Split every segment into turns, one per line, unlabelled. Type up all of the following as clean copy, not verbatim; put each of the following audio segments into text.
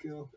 Go.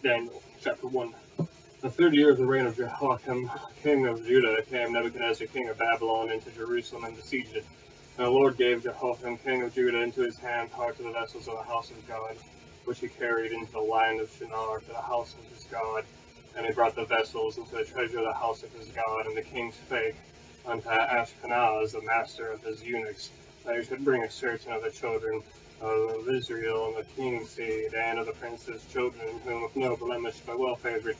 Daniel, chapter 1. The 3rd year of the reign of Jehoiakim, king of Judah, came Nebuchadnezzar, king of Babylon, into Jerusalem and besieged it. And the Lord gave Jehoiakim, king of Judah, into his hand part of the vessels of the house of God, which he carried into the land of Shinar to the house of his God. And he brought the vessels into the treasure of the house of his God. And the king spake unto Ashpenaz, the master of his eunuchs, that he should bring a certain of the children of Israel, and the king's seed, and of the prince's children, whom of no blemish, but well favored,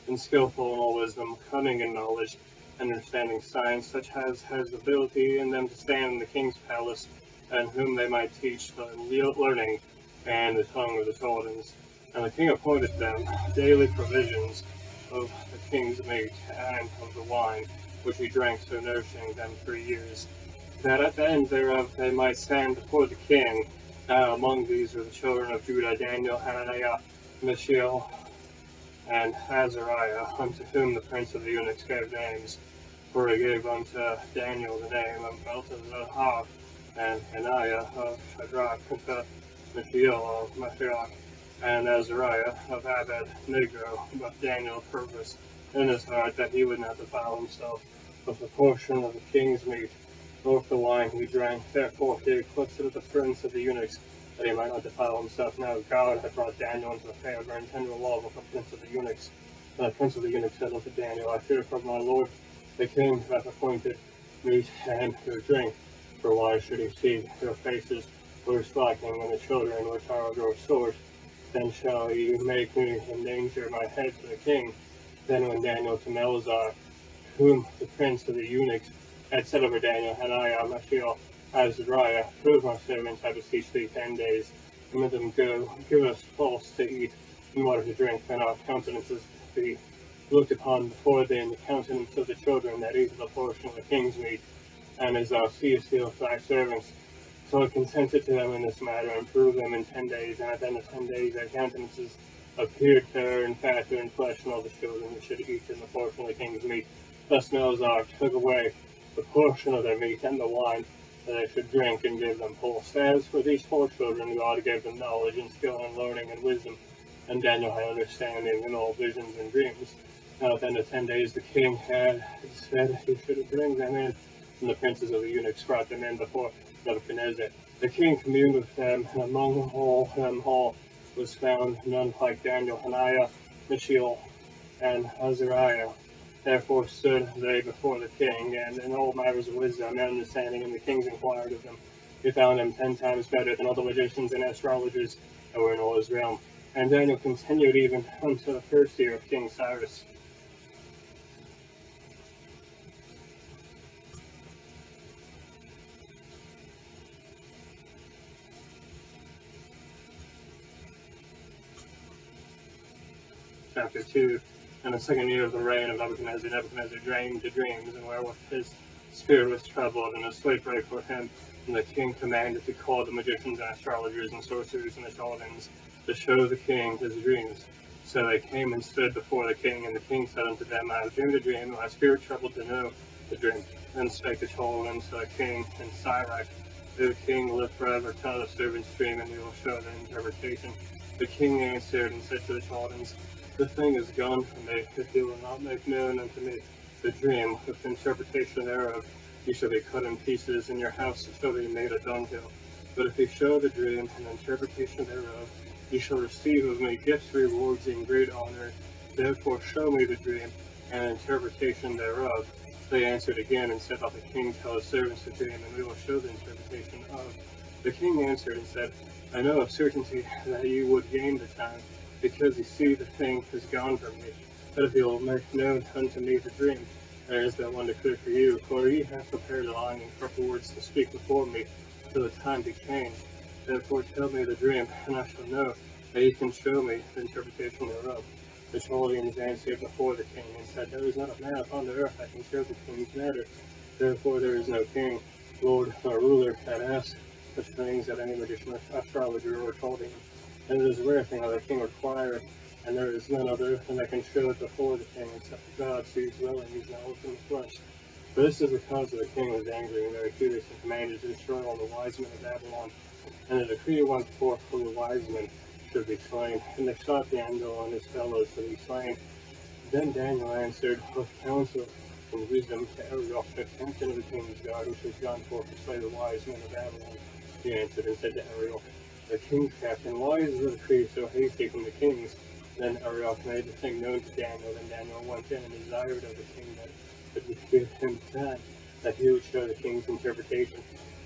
and skillful in all wisdom, cunning in knowledge, understanding science, such as has ability in them to stand in the king's palace, and whom they might teach the learning and the tongue of the Chaldeans. And the king appointed them daily provisions of the king's meat and of the wine, which he drank, so nourishing them 3 years, that at the end thereof they might stand before the king. Now among these were the children of Judah, Daniel, Hananiah, Mishael, and Azariah, unto whom the prince of the eunuchs gave names. For he gave unto Daniel the name of Belteshazzar, and Hananiah of Shadrach, unto Mishael of Meshach, and Azariah of Abednego. But Daniel purposed in his heart that he would not defile himself with the portion of the king's meat, nor with the wine he drank. Therefore he requested the prince of the eunuchs that he might not defile himself. Now God had brought Daniel into the favor and tender love of the prince of the eunuchs. And the prince of the eunuchs said unto Daniel, I fear from my lord the king hath appointed meat and your drink. For why should he see your faces who are slacking, and the children which are of your sword? Then shall ye make me endanger my head to the king. Then went Daniel to Melzar, whom the prince of the eunuchs had set over Daniel, Hananiah, Mishael, Azariah, two of my servants, I beseech thee 10 days, and let them go, give us pulse to eat and water to drink, and our countenances be looked upon before thee in the countenance of the children that eat the portion of the king's meat, and as thou seest thee of thy servants. So I consented to them in this matter, and proved them in 10 days, and at the end of 10 days their countenances appeared fairer and fatter in flesh, and all the children which should eat in the portion of the king's meat. Thus Melzar took away the portion of their meat and the wine that they should drink, and gave them pulse. As for these 4 children, God gave them knowledge and skill and learning and wisdom, and Daniel had understanding in all visions and dreams. Now at the end of 10 days the king had said he should bring them in, and the princes of the eunuchs brought them in before Nebuchadnezzar. The king communed with them, and among them all was found none like Daniel, Hananiah, Mishael, and Azariah. Therefore stood they before the king, and in all matters of wisdom and understanding, and the kings inquired of them. He found them 10 times better than all the magicians and astrologers that were in all his realm. And Daniel continued even unto the 1st year of King Cyrus. Chapter 2. And the 2nd year of the reign of Nebuchadnezzar, Nebuchadnezzar dreamed the dreams, and wherewith his spirit was troubled, and a sleep break for him. And the king commanded to call the magicians and astrologers and sorcerers and the Chaldeans to show the king his dreams. So they came and stood before the king, and the king said unto them, I have dreamed a dream, and my spirit troubled to know the dream. Then spake the children to the king and Sirach, the king live forever, tell the servant's dream, and we will show the interpretation. The king answered and said to the children, the thing is gone from me, if you will not make known unto me the dream with the interpretation thereof, you shall be cut in pieces, and your house shall be made a dunghill. But if you show the dream and the interpretation thereof, you shall receive of me gifts, rewards, and great honor. Therefore show me the dream and interpretation thereof. They answered again and said, let the king tell his servants the dream, and we will show the interpretation of. The king answered and said, I know of certainty that you would gain the time, because you see the thing is gone from me. But if you will make known unto me the dream, there is that one declare for you, for ye have prepared a line and proper words to speak before me, till the time be changed. Therefore tell me the dream, and I shall know that ye can show me the interpretation thereof. The Chaldeans answered before the king, and said, there is not a man upon the earth that can show the king's matter. Therefore there is no king, lord, or ruler that asks such things at any magician, astrologer, or Chaldean. And it is a rare thing that the king requireth, and there is none other than that can show it before the king, except God sees well and he's not within the flesh. For this is the cause of the king was angry and very furious, and commanded to destroy all the wise men of Babylon. And a decree went forth from the wise men should be slain, and they sought Daniel and his fellows to be slain. Then Daniel answered with counsel and wisdom to Arioch, the captain of the king's guard, which was gone forth to slay the wise men of Babylon. He answered and said to Arioch, the king's captain, why is the decree so hasty from the kings? Then Arioch made the thing known to Daniel. Then Daniel went in and desired of the king that it would give him time, that he would show the king's interpretation.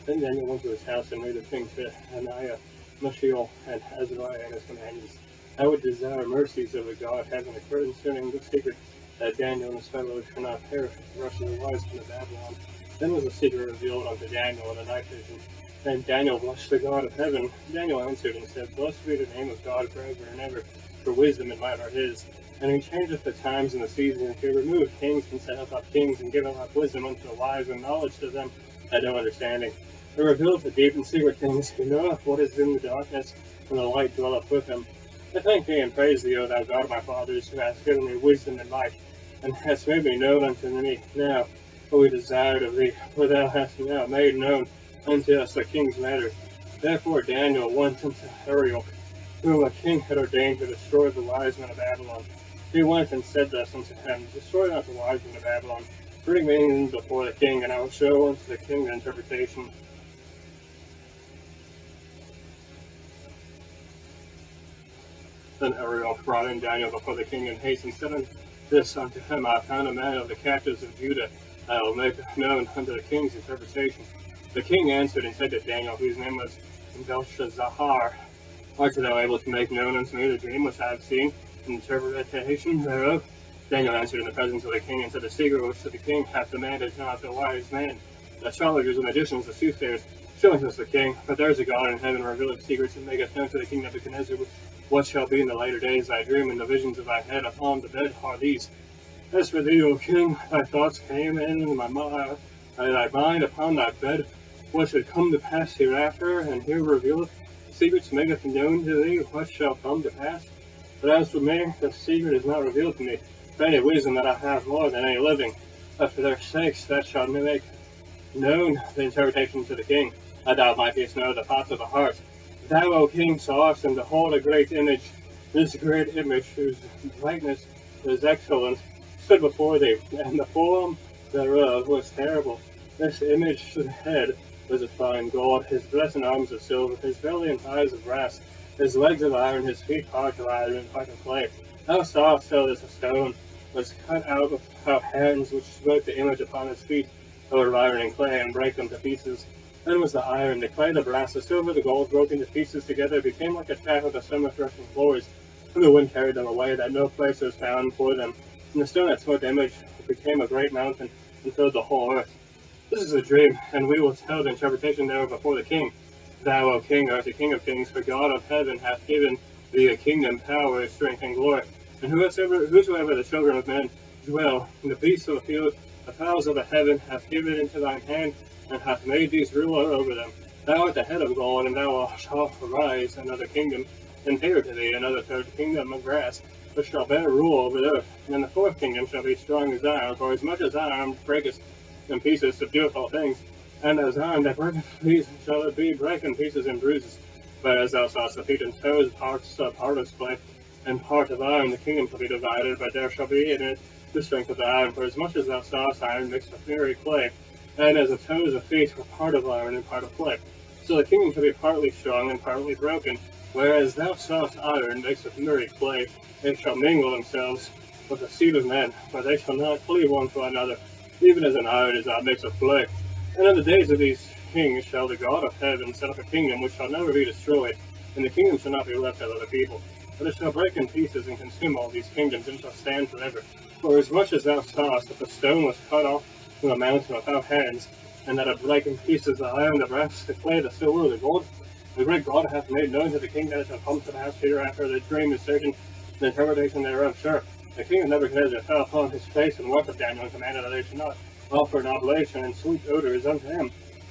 Then Daniel went to his house and made a thing to Hananiah, Mishael, and Azariah and his companions. I would desire mercies of the God, having a concerning the secret, that Daniel and his fellows should not perish with the rest of the wise men of Babylon. Then was the secret revealed unto Daniel in a night vision. Then Daniel blessed the God of heaven. Daniel answered and said, blessed be the name of God forever and ever, for wisdom and might are his. And he changeth the times and the seasons. He removeth kings and setteth up kings, and giveth up wisdom unto the wise, and knowledge to them that know understanding. He revealeth the deep and secret things. He knoweth what is in the darkness, and the light dwelleth with him. I thank thee and praise thee, O thou God of my fathers, who hast given me wisdom and might, and hast made me known unto me now what we desired of thee, for thou hast now made known unto us the king's matter. Therefore Daniel went unto Arioch, whom a king had ordained to destroy the wise men of Babylon. He went and said thus unto him, destroy not the wise men of Babylon, bring me in before the king, and I will show unto the king the interpretation. Then Arioch brought in Daniel before the king in haste, and said this unto him, I found a man of the captives of Judah, I will make known unto the king's interpretation. The king answered and said to Daniel, whose name was Belteshazzar, art thou able to make known unto me the dream which I have seen, and the interpretation thereof? Daniel answered in the presence of the king, and said, the secret which the king hath demanded not the wise man, the astrologers, the magicians, the soothsayers, showing us the king. But there is a God in heaven, revealeth secrets, and maketh known to the king Nebuchadnezzar what shall be in the later days. Thy dream and the visions of thy head upon the bed are these. As for thee, O king, thy thoughts came in my mind, thy mind upon thy bed, what should come to pass hereafter, and here revealeth secrets, maketh known to thee what shall come to pass. But as for me, the secret is not revealed to me, for any wisdom that I have more than any living. But for their sakes that shall make known the interpretation to the king, that thou mightest know the thoughts of the heart. Thou, O king, sawest and behold a great image. This great image, whose likeness is excellent, stood before thee, and the form thereof was terrible. This image's head was of fine gold, his breast and arms of silver, his belly and thighs of brass, his legs of iron, his feet hard of iron and part of clay. Thou sawest so that a stone was cut out of hands, which smote the image upon his feet, over iron and clay, and brake them to pieces. Then was the iron, the clay, the brass, the silver, the gold, broken to pieces together, became like a chaff of the summer threshing floors, and the wind carried them away, that no place was found for them. And the stone that smote the image became a great mountain, and filled the whole earth. This is a dream, and we will tell the interpretation thereof before the king. Thou, O king, art the king of kings, for God of heaven hath given thee a kingdom, power, strength, and glory. And whosoever the children of men dwell, and the beasts of the field, the fowls of the heaven, hath given into thine hand, and hath made thee ruler over them. Thou art the head of gold, and thou shalt arise another kingdom, and pay to thee another third kingdom of brass, which shall bear rule over the earth. And the fourth kingdom shall be strong as iron, for as much as iron breaketh in pieces, subdueth all things. And as iron that breaketh pieces shall it be, break in pieces and bruises. But as thou sawest the feet and toes, parts of potter's clay, and part of iron, the kingdom shall be divided, but there shall be in it the strength of the iron. For as much as thou sawest iron mixed with very clay, and as the toes of feet were part of iron and part of clay, so the kingdom shall be partly strong and partly broken. Whereas thou sawest iron mixed with very clay, they shall mingle themselves with the seed of men, for they shall not cleave one to another, even as an iron is not mixed with clay. And in the days of these kings shall the God of heaven set up a kingdom which shall never be destroyed, and the kingdom shall not be left to other people. But it shall break in pieces and consume all these kingdoms, and shall stand forever. For as much as thou sawest that the stone was cut off from the mountain without hands, and that it brake in pieces the iron, the brass, the clay, the silver, the gold, the great God hath made known to the king that it shall come to pass hereafter. The dream is certain, the interpretation thereof sure. The king of Nebuchadnezzar fell upon his face and worshipped Daniel, and commanded that they should not offer an oblation and sweet odors unto him.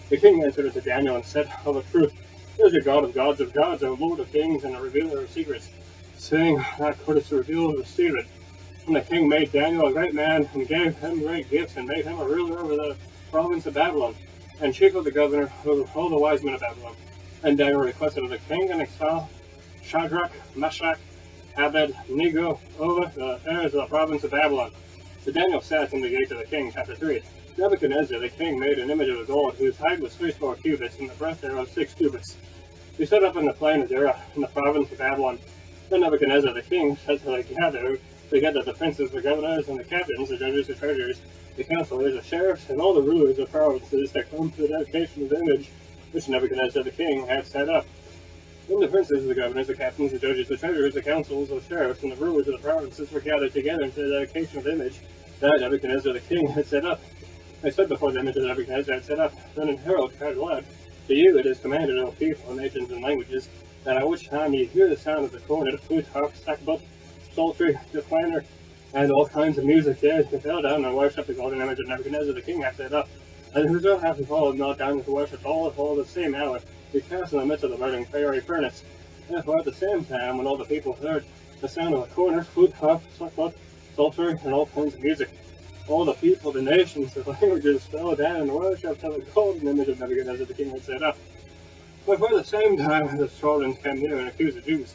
The king answered unto Daniel and said, Of a truth, there is a God of gods, a Lord of kings, and a revealer of secrets, saying, Thou couldst reveal the secret. And the king made Daniel a great man, and gave him great gifts, and made him a ruler over the province of Babylon, and chief of the governor over all the wise men of Babylon. And Daniel requested of the king and expelled Shadrach, Meshach, Abednego over the affairs of the province of Babylon. So Daniel sat in the gate of the king. Chapter 3. Nebuchadnezzar the king made an image of gold, whose height was 64 cubits, and the breadth thereof 6 cubits. He set up in the plain of Dura, in the province of Babylon. Then Nebuchadnezzar the king said to the gatherer, together the princes, the governors, and the captains, the judges, the treasurers, the counselors, the sheriffs, and all the rulers of provinces that come to the dedication of the image which Nebuchadnezzar the king had set up. Then the princes, the governors, the captains, the judges, the treasurers, the councils, the sheriffs, and the rulers of the provinces were gathered together to the dedication of the image that Nebuchadnezzar the king had set up. They stood before the image that Nebuchadnezzar had set up. Then an herald cried aloud, To you it is commanded, O people, nations, and languages, that at which time ye hear the sound of the cornet, flute, harp, sackbut, psaltery, decliner, and all kinds of music, yea, to fell down and worship the golden image of Nebuchadnezzar the king hath set up. And whoso hath fallen not down to worship all the same hour, be cast in the midst of the burning fiery furnace. Therefore at the same time, when all the people heard the sound of the cornet, flute, harp, sackbut, psaltery, and all kinds of music, all the people, the nations, the languages fell down and worshipped the golden image of Nebuchadnezzar the king had set up. But for the same time the Saurians came near and accused the Jews.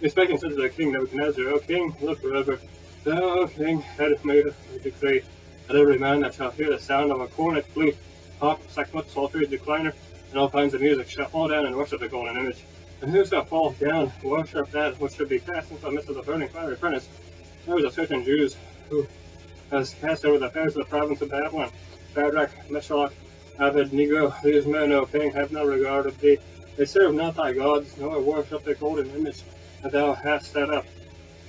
They spake and said to the king Nebuchadnezzar, O king, look forever. Thou, O king, hadst made a decree that every man that shall hear the sound of a cornet, flute, harp, sackbut, psaltery, decliner, and all kinds of music shall fall down and worship the golden image. And who shall fall down and worship that which should be cast into the midst of the burning fiery furnace? There was a certain Jews who has cast over the affairs of the province of Babylon. Shadrach, Meshach, Abednego, these men, O king, have no regard of thee. They serve not thy gods, nor worship the golden image that thou hast set up.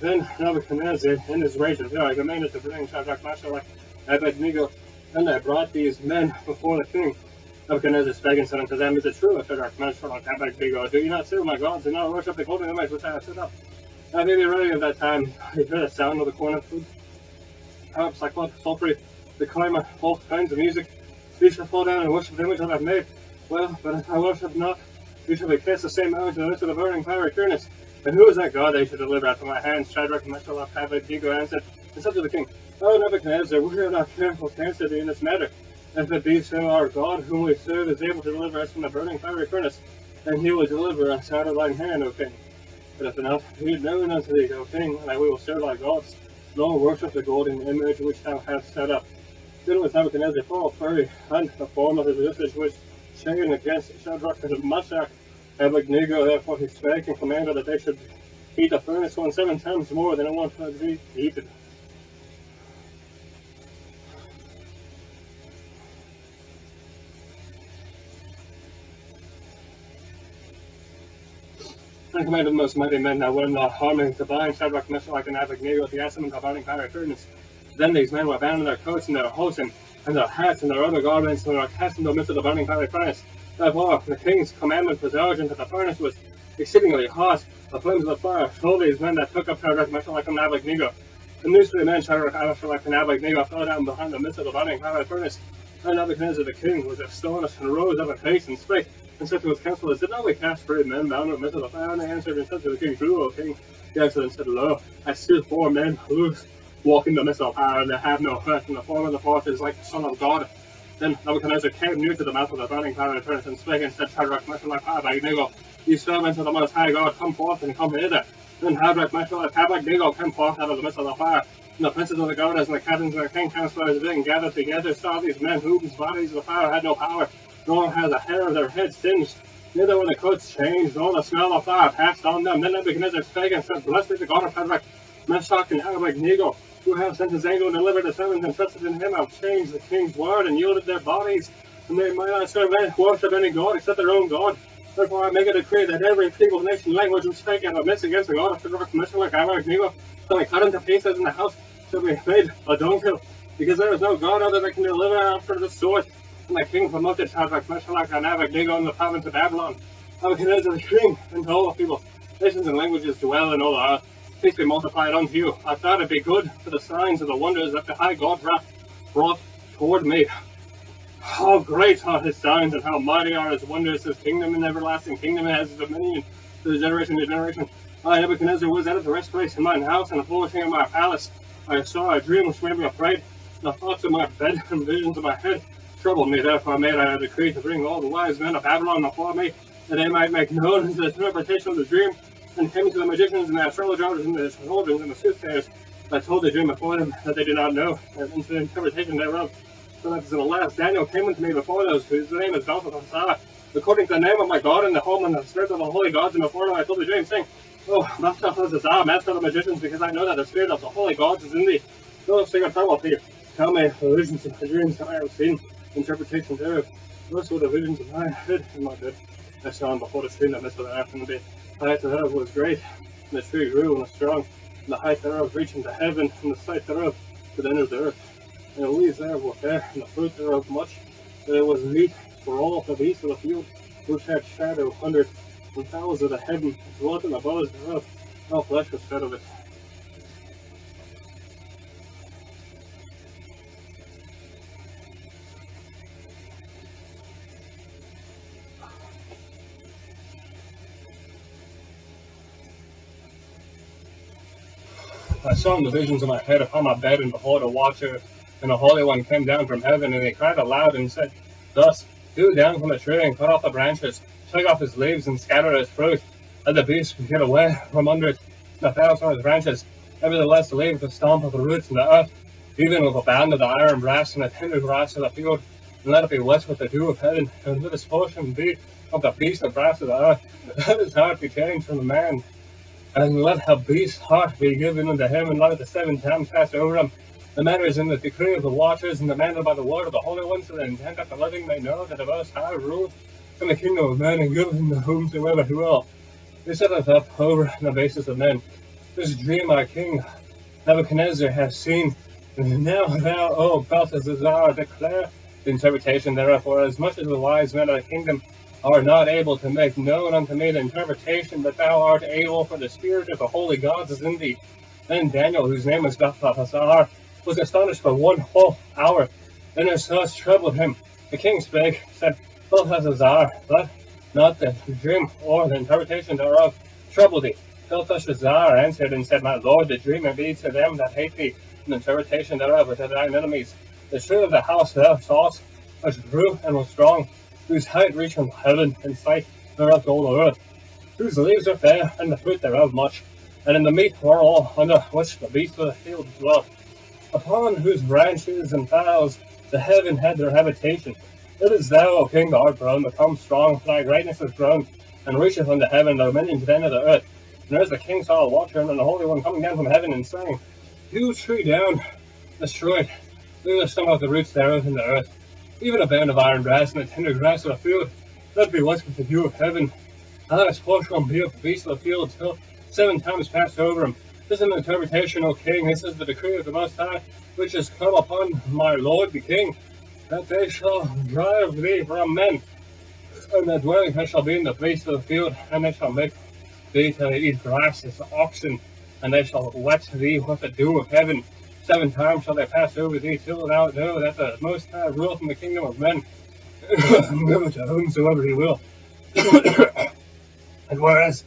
Then Nebuchadnezzar, in his rage and fury, commanded to bring Shadrach, Meshach, Abednego, and they brought these men before the king. Nebuchadnezzar spake and said unto them, Is it true, Shadrach, Meshach, Abednego, do ye not serve my gods, and not worship the golden image which I have set up? Now be ready at that time. You hear the sound of the cornet, flute, harp, sackbut, psaltery, the climber, all kinds of music. We shall fall down and worship the image that I have made. Well, but if I worship not, we shall be cast the same hour into the midst of the burning fiery furnace. And who is that God they should deliver out of my hands? Shadrach, Meshach, Abednego answered, and said to the king, O Nebuchadnezzar, we are not careful to answer thee in this matter. If it be so, our God, whom we serve, is able to deliver us from the burning fiery furnace, and he will deliver us out of thine hand, O king. But if enough be known unto thee, O king, that we will serve thy gods, nor worship the golden image which thou hast set up. Then was Nebuchadnezzar full of fury, and the form of his visage was shaken against Shadrach and Meshach. Abednego therefore he spake and commanded that they should heat the furnace 7 times more than it was to be heated. And commanded the most mighty men that were not harming to bind Shadrach, Meshach, and Abednego at the ascent of the burning fiery furnace. Then these men were bound in their coats and their hosen, and their hats and their other garments, and were cast into the midst of the burning fiery furnace. Therefore the king's commandment was urgent that the furnace was exceedingly hot, the flames of the fire. All these men that took up Shadrach, Meshach, and Abednego, and these 3 men, Shadrach, Meshach, and Abednego, fell down behind the midst of the burning fiery furnace. And Nebuchadnezzar the king was astonished, and rose up in haste, and spake, and said to his counselors, Did not we cast 3 men bound in the midst of the fire? And they answered and said to the king, True, O king. He answered and said, Lo, I see 4 men loose, walking the midst of fire, and they have no hurt, and the form of the fourth is like the Son of God. Then Nebuchadnezzar came near to the mouth of the burning fiery furnace and spake and said, Shadrach, Meshach, Abednego, ye servants of the Most High God, come forth and come hither. Then Shadrach, Meshach, Abednego came forth out of the midst of the fire. And the princes of the governors and the captains and the king counselors being gathered together saw these men whose bodies the fire had no power, nor had the hair of their heads singed, neither were the coats changed, nor the smell of fire passed on them. Then Nebuchadnezzar spake and said, Blessed be the God of Shadrach, Meshach, and Abednego, who have sent his angel and delivered the servants and trusted in him, have changed the king's word and yielded their bodies, and they might not serve worship any god except their own God. Therefore I make a decree that every people, nation, language, and speak out of midst against the God of Shadrach, Meshach, and Abednego shall be cut into pieces, in the house shall be made a dunghill, because there is no God other that can deliver after the sword. And the king promoted Shadrach, Meshach, and Abednego in the province of Babylon. Nebuchadnezzar the king, and to all the people, nations, and languages dwell in all the earth. Peace be multiplied unto you. I thought it be good for the signs of the wonders that the high God hath brought toward me. How great are his signs, and how mighty are his wonders. His kingdom and everlasting kingdom has dominion to generation to generation. I, Nebuchadnezzar, was at the rest place in mine house, and the flourishing of my palace. I saw a dream which made me afraid. The thoughts of my bed and visions of my head troubled me. Therefore made I a decree to bring all the wise men of Babylon before me, that they might make known the interpretation of the dream. And came to the magicians and the astrologers and the astrologers and the soothsayers. I told the dream before them that they did not know, and into the interpretation thereof. So that at last Daniel came unto me before those whose name is Belteshazzar, according to the name of my God, and the home and the spirit of the holy gods. And before them I told the dream, saying, Oh, Belteshazzar, master of the magicians, because I know that the spirit of the holy gods is in thee. So sing a trouble to you. Tell me the visions of the dreams that I have seen, interpretation thereof. Those were the visions of my head and my bed. I saw him before the stream that midst of the earth, and the height thereof was great, and the tree grew and was strong, and the height thereof reached into heaven, and the sight thereof to the end of the earth. And the leaves thereof were fair, and the fruit thereof much, that it was meat for all the beasts of the field, which had shadow under the fowls of the heaven, dwelt in the boughs thereof. All flesh was fed of it. I saw in the visions of my head upon my bed, and behold, a watcher and a holy one came down from heaven, and he cried aloud and said, Thus, hew down from the tree, and cut off the branches, take off his leaves, and scatter his fruit. Let the beasts get away from under it, and the fowls from his branches. Nevertheless, leave the stump of the roots in the earth, even with a band of the iron brass and the tender grass of the field, and let it be wet with the dew of heaven, and let his portion be of the beast of brass of the earth. Let his heart be changed from the man, and let a beast's heart be given unto him, and let it the 7 times pass over him. The matter is in the decree of the watchers, and demanded by the word of the Holy One, to the intent that the living may know that the Most High ruleth in the kingdom of men, and giveth to whomsoever he will. He setteth up over the basis of men. This dream our king Nebuchadnezzar hath seen, and now thou, O Belteshazzar, declare the interpretation thereof, for as much as the wise men of the kingdom are not able to make known unto me the interpretation, but thou art able, for the spirit of the holy gods is in thee. Then Daniel, whose name was Belteshazzar, was astonished for 1 whole hour. Then his thoughts troubled him. The king spake, said, Belteshazzar, let not the dream or the interpretation thereof trouble thee. Belteshazzar answered and said, My lord, the dream may be to them that hate thee, and the interpretation thereof are to thine enemies. The tree of the house thou sawest, which grew and was strong, whose height reached from heaven, and sight thereof to all the earth, whose leaves are fair, and the fruit thereof much, and in the meat for all, under which the beasts of the field dwelt, upon whose branches and boughs the heaven had their habitation. It is thou, O king, that art grown, become strong, thy greatness is grown, and reacheth unto heaven, the dominion to the end of the earth. And as the king saw a watcher and the Holy One coming down from heaven, and saying, Hew tree down, destroy it, leave the stump of the roots thereof in the earth, even a band of iron brass and the tender grass of the field, let be wet with the dew of heaven. And let his portion be of the beasts of the field, till 7 times pass over him. This is an interpretation, O king. This is the decree of the Most High, which is come upon my lord the king, that they shall drive thee from men, and the dwelling place shall be in the beasts of the field, and they shall make thee to eat grass as oxen, and they shall wet thee with the dew of heaven. 7 times shall they pass over thee, till thou know that the Most High ruleth in the kingdom of men, and giveth to whomsoever he will. And whereas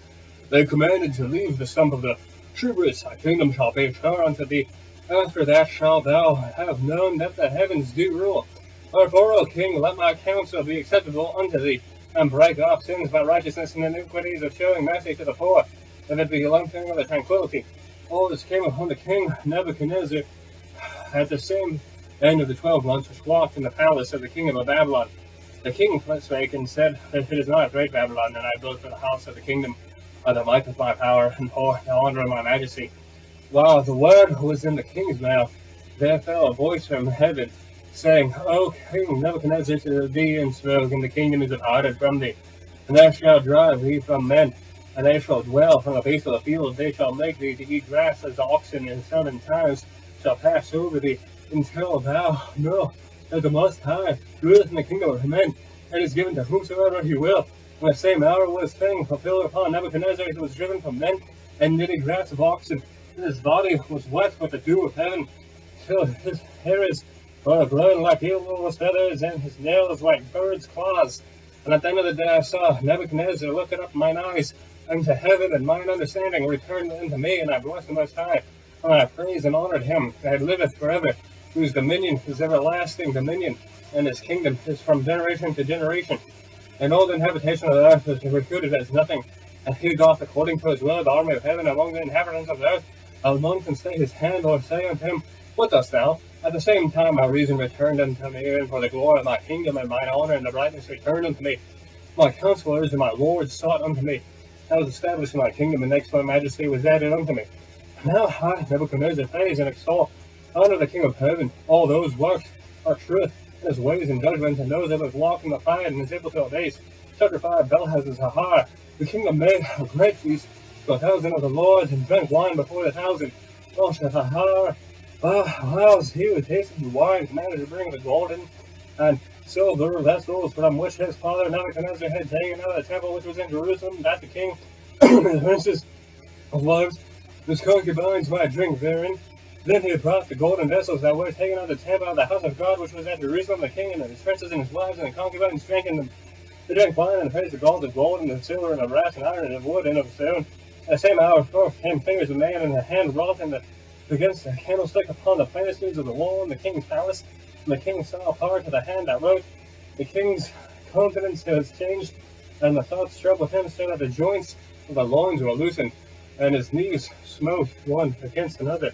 they commanded to leave the stump of the tributes, thy kingdom shall be sure unto thee. After that shalt thou have known that the heavens do rule, Wherefore, O king, let my counsel be acceptable unto thee, and break off sins by righteousness and iniquities of showing mercy to the poor, that it be lengthening of the tranquility. All this came upon the king Nebuchadnezzar at the same end of the 12 months, which walked in the palace of the kingdom of Babylon. The king spake and said, it is not great Babylon, and I built for the house of the kingdom by the might of my power and for the honor of my majesty. While the word was in the king's mouth, there fell a voice from heaven, saying, O King Nebuchadnezzar, to thee and spoke, and the kingdom is departed from thee, and thou shalt drive thee from men, and they shall dwell from the beasts of the field. They shall make thee to eat grass as oxen, and 7 times shall pass over thee, until thou know that the Most High ruleth in the kingdom of men, and is given to whomsoever he will. And the same hour was thing fulfilled upon Nebuchadnezzar, who was driven from men, and did eat grass of oxen, and his body was wet with the dew of heaven, till his hairs were blown like eagle's feathers, and his nails like birds' claws. And at the end of the day I saw Nebuchadnezzar looking up mine eyes unto heaven, and mine understanding returned unto me, and I blessed the Most High, and I praised and honored him that liveth forever, whose dominion is everlasting dominion, and his kingdom is from generation to generation. And all the inhabitation of the earth is reputed as nothing, and he doth according to his will the army of heaven among the inhabitants of the earth. And none can stay his hand or say unto him, What dost thou? At the same time my reason returned unto me, and for the glory of my kingdom and mine honor and the brightness returned unto me. My counselors and my lords sought unto me. I was established in my kingdom, and next my majesty was added unto me. Now I, Nebuchadnezzar, praise and extol, honor the King of heaven. All those works are truth, and his ways and judgment, and those that have walked in the pride and is able to obey. Chapter 5, Belhazazar. The kingdom made a great feast to 1,000 of the lords, and drank wine before the 1,000. Belshazzar, whilst he was tasting wine, commanded to bring the golden and silver vessels from which his father Nebuchadnezzar had taken out of the temple which was in Jerusalem, that the king and the princes of wives, his concubines might drink therein. Then he brought the golden vessels that were taken out of the temple of the house of God which was at Jerusalem. The king and his princes and his wives and the concubines drank in them. They drank wine and praised the gold of gold and of silver and of brass and iron and of wood and of stone. At the same hour forth came fingers of man, and the hand wrought against the candlestick upon the places of the wall in the king's palace. And the king saw part of the hand that wrote. The king's countenance was changed, and the thoughts troubled him, so that the joints of the loins were loosened, and his knees smote one against another.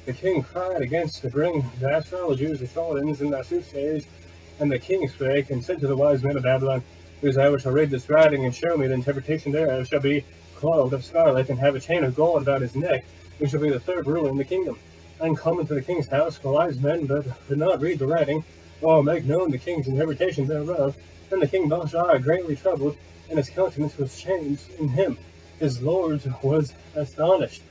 The king cried against to bring the astrologers, the charlatans, and the soothsayers. And the king spake and said to the wise men of Babylon, Whosoever shall read this writing and show me the interpretation thereof shall be clothed of scarlet, and have a chain of gold about his neck, and shall be the third ruler in the kingdom. And come into the king's house the wise men, but could not read the writing, or make known the king's interpretation thereof. Then the king Belshazzar greatly troubled, and his countenance was changed in him. His lord was astonished.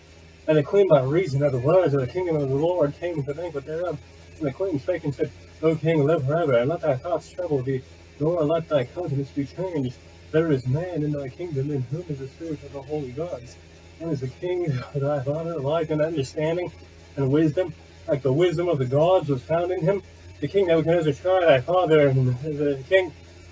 And the queen, by reason of the words of the kingdom of the Lord, came to the banquet thereof. And the queen spake and said, O king, live forever, and let thy thoughts trouble thee, nor let thy countenance be changed. There is man in thy kingdom, in whom is the spirit of the holy gods. And is the king thy father like in understanding and wisdom, like the wisdom of the gods was found in him? The king Nebuchadnezzar tried thy father, and the king,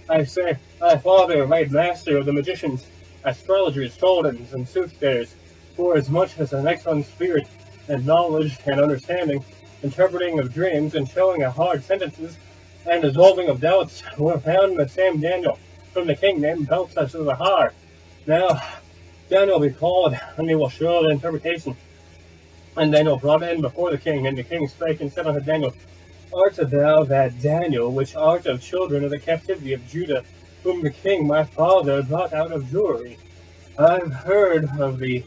I say, thy father made master of the magicians, astrologers, charlatans, and soothsayers, for as much as an excellent spirit and knowledge and understanding, interpreting of dreams, and showing of hard sentences, and dissolving of doubts, were found in the same Daniel, from the king named Belteshazzar. Now Daniel be called, and he will show the interpretation. And Daniel brought in before the king, and the king spake and said unto Daniel, Art thou that Daniel, which art of children of the captivity of Judah, whom the king my father brought out of Jewry? I have heard of thee,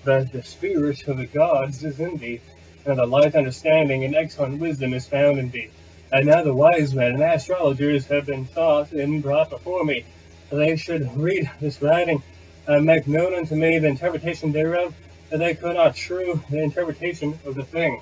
that the spirit of the gods is in thee, and the light understanding and excellent wisdom is found in thee. And now the wise men and astrologers have been taught and brought before me. They should read this writing, and make known unto me the interpretation thereof, that they could not shew the interpretation of the thing.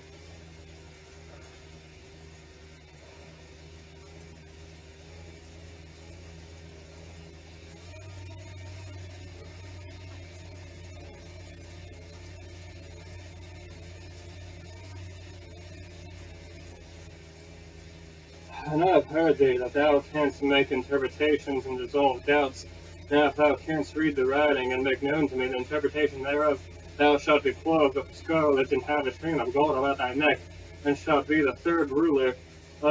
And I have heard thee, that thou canst make interpretations and dissolve doubts. Now if thou canst read the writing, and make known to me the interpretation thereof, thou shalt be clothed with scarlet, and have a chain of gold about thy neck, and shalt be the third ruler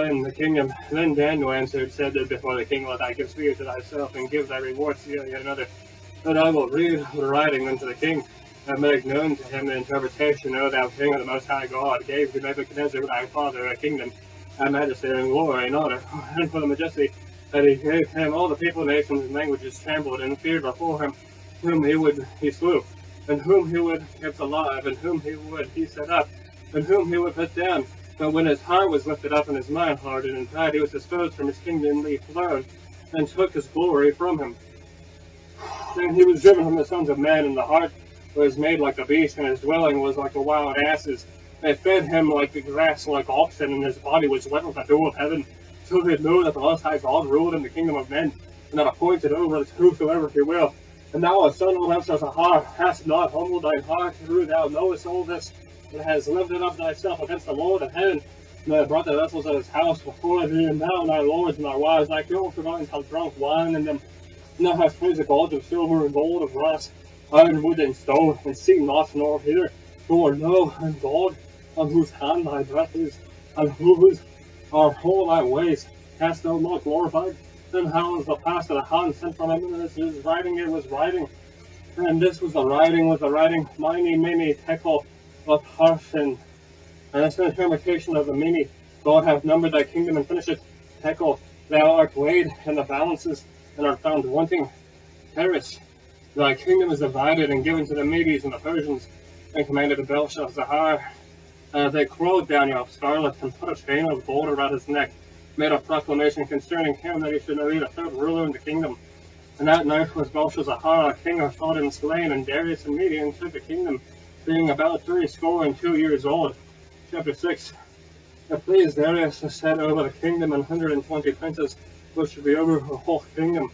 in the kingdom. Then Daniel answered, said that before the king, let I give spear to thyself, and give thy rewards to yet another. But I will read the writing unto the king, and make known to him the interpretation, O thou king of the most high God, gave to Nebuchadnezzar thy father a kingdom, and majesty, and glory, and honor, and for the majesty that he gave him, all the people, nations, and languages trembled and feared before him, whom he slew, and whom he would keep alive, and whom he set up, and whom he would put down. But when his heart was lifted up and his mind hardened in pride, he was disposed from his kingdomly throne, and took his glory from him. And he was driven from the sons of men, and the heart was made like a beast, and his dwelling was like the wild asses. They fed him like the grass, like oxen, and his body was wet with the dew of heaven, till he knew that the Most High God ruled in the kingdom of men, and that appointed over whosoever he will. And thou, a son of Belshazzar, hast not humbled thine heart, through thou knowest all this, and hast lifted up thyself against the Lord of heaven, and hast brought the vessels of his house before thee, and thou, and thy lords, and thy wives, thy concubines have drunk wine in them. And thou hast praised the gods of silver and gold, of brass, iron, wood, and stone, and see not nor hear, nor know, and God, on whose hand thy breath is, and whose are all thy ways, hast thou not glorified? Then how is the past of the hand sent from him? And this is writing, it was writing. And this was the writing, mini, tekel, of harshin. And this is the interpretation of the mini. God hath numbered thy kingdom and finished it. Tekel, thou art weighed in the balances, and art found wanting. Perish, thy kingdom is divided and given to the Medes and the Persians, and commanded to Belshazzar. They clothed Daniel of scarlet, and put a chain of gold around his neck, made a proclamation concerning him that he should be the third ruler in the kingdom. And that night was Belshazzar, king of Sodom, slain, and Darius and Median took the kingdom, being about 62 years old. Chapter 6. It pleased Darius to set over the kingdom 120 princes, which should be over the whole kingdom,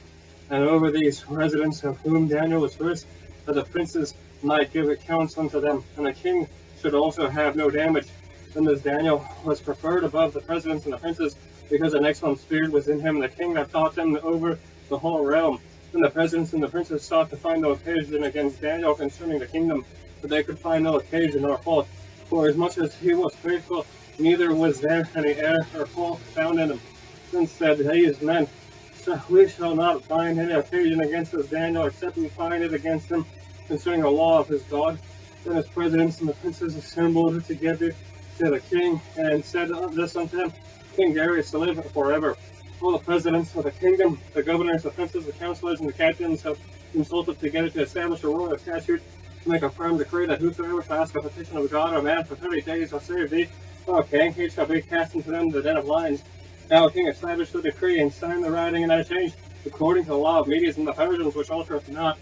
and over these residents, of whom Daniel was first, that the princes might give accounts unto them, and the king should also have no damage. Then this Daniel was preferred above the presidents and the princes, because an excellent spirit was in him, and the king had taught him over the whole realm. Then the presidents and the princes sought to find no occasion against Daniel concerning the kingdom, but they could find no occasion or fault, for as much as he was faithful, neither was there any error or fault found in him. Then said these men, so we shall not find any occasion against this Daniel, except we find it against him concerning the law of his God. Then his presidents and the princes assembled together to the king, and said this unto him, King Darius to live forever. All the presidents of the kingdom, the governors, the princes, the counselors, and the captains have consulted together to establish a royal statute, to make a firm decree that whosoever shall ask a petition of God or man for 30 days shall save thee, O king, he shall be cast into them the den of lions. Now the king established the decree, and signed the writing, and I changed, according to the law of Medes and the Persians, which altereth not.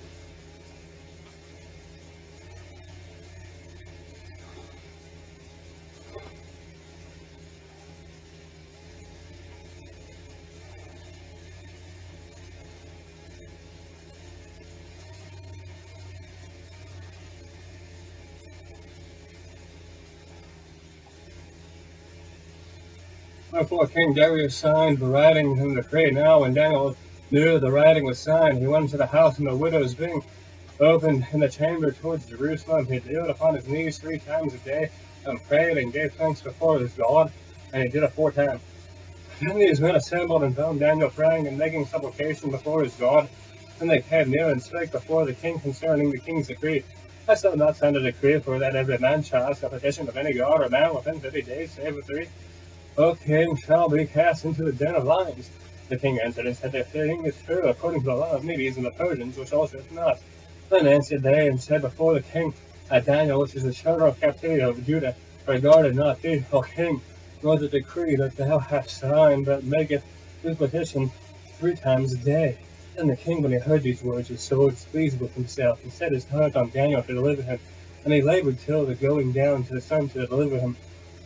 Wherefore King Darius signed the writing and the decree. Now when Daniel knew the writing was signed, he went into the house, and the widow's being opened in the chamber towards Jerusalem. He kneeled upon his knees 3 times a day, and prayed and gave thanks before his God, and he did it 4 times. Then these men assembled and found Daniel praying and making supplication before his God. Then they came near and spake before the king concerning the king's decree. Hast thou not signed a decree for that every man shall ask a petition of any god or man within 50 days, save the 3? O king, shall be cast into the den of lions. The king answered and said, The thing is true, according to the law of Medes and the Persians, which altereth not. Then answered they and said before the king, that Daniel, which is the shelter of captivity of Judah, regarded not thee, O king, nor the decree that thou hast signed, but maketh his petition 3 times a day. Then the king, when he heard these words, was so displeased with himself, and set his heart on Daniel to deliver him. And he labored till the going down to the sun to deliver him.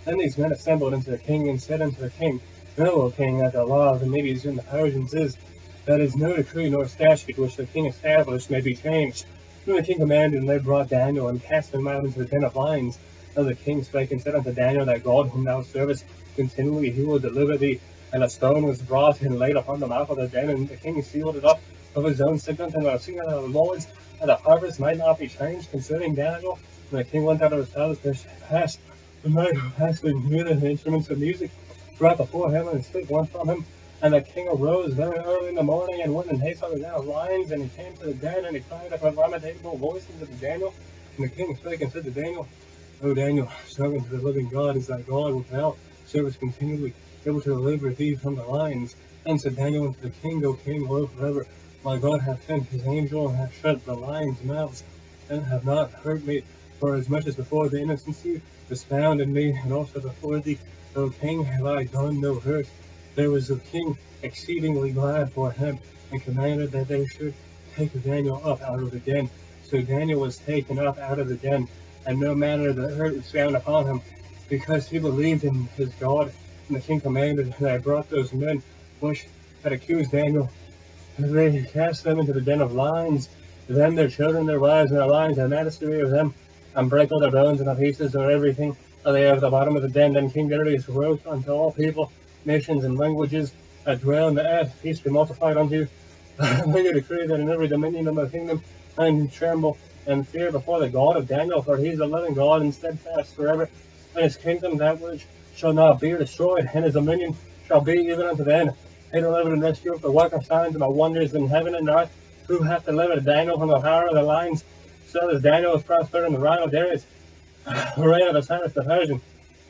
Then these men assembled unto the king, and said unto the king, Know, O king, that the law of the Medes and the Persians is, that is no decree nor statute which the king established may be changed. Then the king commanded, and they brought Daniel, and cast him out into the den of lions. Then the king spake and said unto Daniel, That God whom thou servest continually, he will deliver thee. And a stone was brought and laid upon the mouth of the den, and the king sealed it up of his own signet, and the signet of the Lord's, that the harvest might not be changed concerning Daniel. And the king went out of his palace, there passed the night of fasting, music, and instruments of music, brought before him, and split one from him. And the king arose very early in the morning, and went and hastened to the den of lions, and he came to the den, and he cried with a lamentable voice unto Daniel. And the king spake and said to Daniel, O Daniel, servant of the living God, is thy God wilt thou serve continually, able to deliver thee from the lions? Then said Daniel unto the king, O king, live forever. My God hath sent his angel, and hath shut the lions' mouths, and have not hurt me. For as much as before the innocency was found in me, and also before thee, O king, have I done no hurt. There was the king exceedingly glad for him, and commanded that they should take Daniel up out of the den. So Daniel was taken up out of the den, and no manner of hurt was found upon him, because he believed in his God. And the king commanded that I brought those men which had accused Daniel, and they cast them into the den of lions, them, their children, their wives, and their lions, and mastery of them, and break all their bones into pieces or everything that they have at the bottom of the den. Then King Darius wrote unto all people, nations, and languages that dwell in the earth, peace be multiplied unto you. May you decree that in every dominion of my kingdom, and tremble and fear before the God of Daniel, for he is the living God and steadfast forever. And his kingdom that which shall not be destroyed, and his dominion shall be even unto then. He delivered and rescued the work of signs and the wonders in heaven and earth, who hath delivered Daniel from the power of the lions, so that Daniel was prospered in the reign of Darius, the reign of Cyrus the Persian.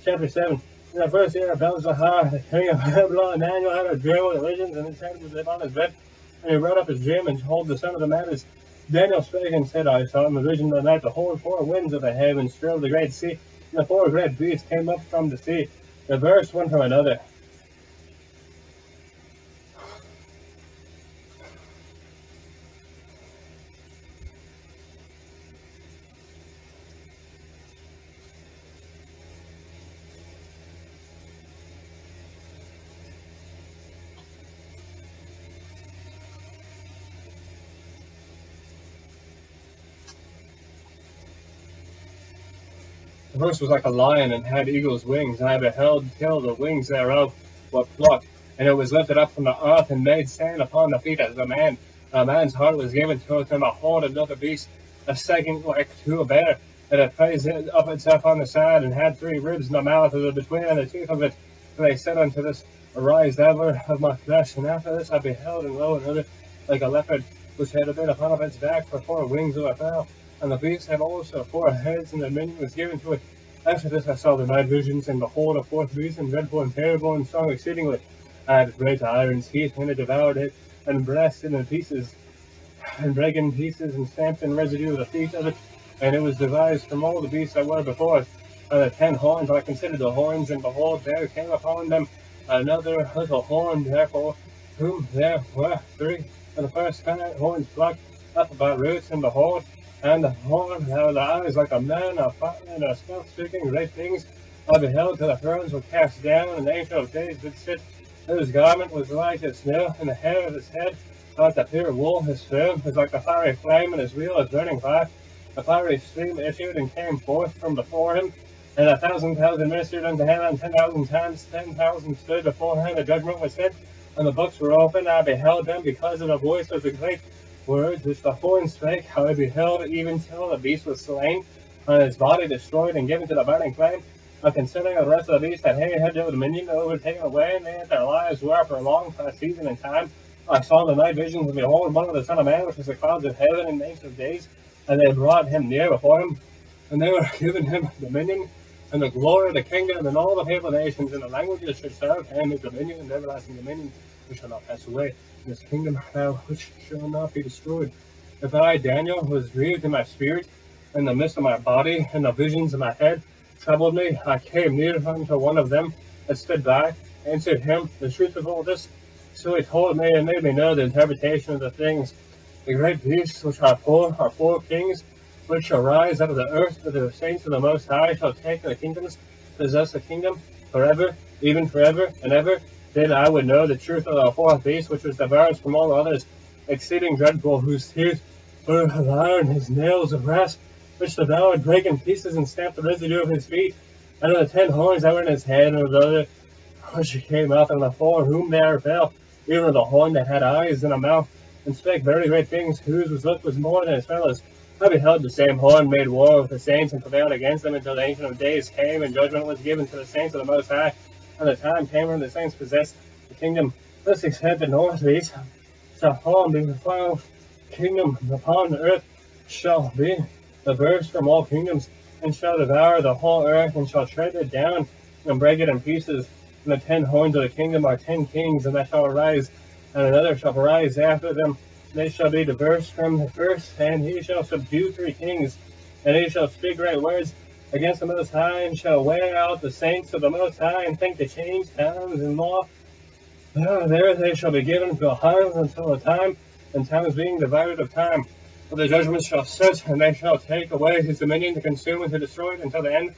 Chapter 7. In the first year of Belshazzar, the king of Babylon, Daniel had a dream with visions, and his head was upon his bed. And he wrote up his dream, and told the son of the matters. Daniel spake and said, I saw in the vision of the night the whole four winds of the heavens strove the great sea, and the four great beasts came up from the sea, diverse one from another. The first was like a lion, and had eagle's wings, and I beheld till the wings thereof were plucked, and it was lifted up from the earth, and made stand upon the feet as a man. A man's heart was given to him, a horn of another beast, a second like to a bear, and it raised up itself on the side, and had three ribs in the mouth of the between and the teeth of it. And they said unto this, Arise, ever of my flesh. And after this I beheld, and lo, another like a leopard, which had a bit upon its back for four wings of a fowl. And the beast had also four heads, and dominion was given to it. After this I saw the night visions, and behold, a fourth beast, and dreadful and terrible, and strong exceedingly. I had great iron teeth, and it devoured it, and brast it in pieces, and brake in pieces, and stamped in residue of the feet of it. And it was devised from all the beasts that were before it. And the 10 horns, I considered the horns, and behold, there came upon them another little horn, therefore, whom there were 3. And the first horns plucked up by roots, and behold, and the horn had the eyes like a man, and a mouth speaking great things. I beheld till the thrones were cast down, and the Ancient of Days did sit. His garment was like as snow, and the hair of his head like the pure wool. His form was like a fiery flame, and his wheel as burning fire. A fiery stream issued and came forth from before him, and 1,000,000 ministered unto him, and 10,000 times 10,000 stood before him. The judgment was said, and the books were opened. I beheld them because of the voice of the great words which the horn spake. I beheld even till the beast was slain, and his body destroyed and given to the burning flame. And concerning the rest of the beasts that he had no dominion, they were taken away, and their lives were prolonged for a season and time. I saw the night visions, and behold, one of the Son of Man, which was the clouds of heaven in the Ancient of Days, and they brought him near before him, and they were given him dominion, and the glory of the kingdom, and all the people, nations, and the languages should serve him. His dominion and everlasting dominion, which shall not pass away, and his kingdom which shall not be destroyed. If I, Daniel, was grieved in my spirit, in the midst of my body, and the visions of my head troubled me, I came near unto one of them that stood by, answered him the truth of all this. So he told me and made me know the interpretation of the things. The great beasts which are four kings, which shall rise out of the earth, but the saints of the Most High shall take the kingdoms, possess the kingdom forever, even forever and ever. Then I would know the truth of the fourth beast, which was devoured from all others, exceeding dreadful, whose teeth were of iron, his nails of brass, which devoured, brake in pieces, and stamped the residue of his feet. And of the 10 horns that were in his head, and of the other which came up, and the 4 whom there fell, even of the horn that had eyes and a mouth, and spake very great things, whose look was more than his fellows. I beheld the same horn made war with the saints, and prevailed against them until the Ancient of Days came, and judgment was given to the saints of the Most High. And the time came when the saints possessed the kingdom. Thus except the northeast shall fall and be the final kingdom upon the earth shall be diverse from all kingdoms, and shall devour the whole earth, and shall tread it down, and break it in pieces. And the 10 horns of the kingdom are 10 kings, and they shall arise, and another shall arise after them. They shall be diverse from the first, and he shall subdue 3 kings, and he shall speak great words against the Most High, and shall wear out the saints of the Most High, and think to change times and law. There they shall be given to a harm until a time, and time is being divided of time. For the judgment shall sit, and they shall take away his dominion to consume and to destroy it until the end.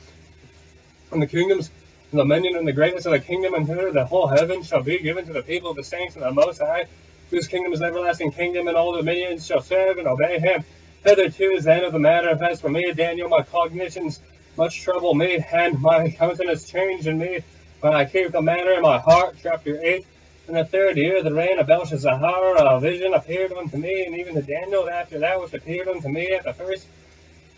And the kingdoms, and the dominion and the greatness of the kingdom, and the whole heaven shall be given to the people of the saints of the Most High, whose kingdom is an everlasting kingdom, and all dominions shall serve and obey him. Hitherto is the end of the matter. As for me, Daniel, my cognitions much trouble me, and my countenance change in me, when I keep the matter in my heart. Chapter 8. In the 3rd year of the reign of Belshazzar, a vision appeared unto me, and even to Daniel after that which appeared unto me at the first.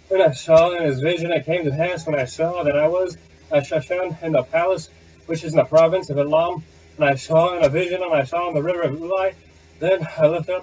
When I saw in his vision, it came to pass when I saw that I was at Shushan in the palace, which is in the province of Elam. And I saw in a vision, and I saw in the river of Ulai. Then I lifted up my